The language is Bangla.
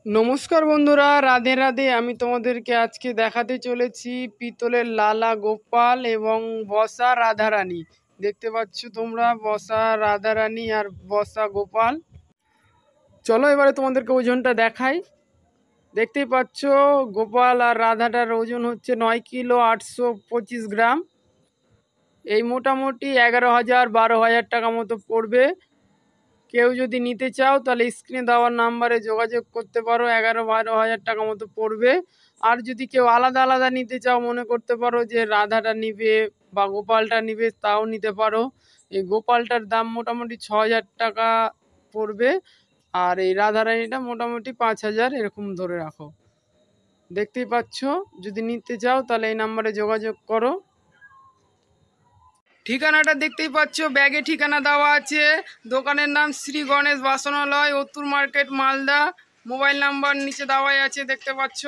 নমস্কার বন্ধুরা, রাধে রাধে। আমি তোমাদেরকে আজকে দেখাতে চলেছি পিতলের লালা গোপাল এবং বসা রাধারানী। দেখতে পাচ্ছ তোমরা বসা রাধারানী আর বসা গোপাল। চলো এবারে তোমাদেরকে ওজনটা দেখাই। দেখতেই পাচ্ছ গোপাল আর রাধাটার ওজন হচ্ছে 9 কিলো 825 গ্রাম। এই মোটামুটি 11,000-12,000 টাকা মতো পড়বে। কেউ যদি নিতে চাও তাহলে স্ক্রিনে দেওয়ার নাম্বারে যোগাযোগ করতে পারো। 11-12 হাজার টাকা মতো পড়বে। আর যদি কেউ আলাদা আলাদা নিতে চাও, মনে করতে পারো যে রাধাটা নিবে বা গোপালটা নিবে, তাও নিতে পারো। এই গোপালটার দাম মোটামুটি 6,000 টাকা পড়বে, আর এই রাধারানীটা মোটামুটি 5,000 এরকম ধরে রাখো। দেখতেই পাচ্ছ, যদি নিতে চাও তাহলে এই নাম্বারে যোগাযোগ করো। ঠিকানাটা দেখতেই পাচ্ছ, ব্যাগে ঠিকানা দেওয়া আছে। দোকানের নাম শ্রী গণেশ বাসনালয়, উত্তর মার্কেট, মালদা। মোবাইল নাম্বার নিচে দেওয়াই আছে, দেখতে পাচ্ছ।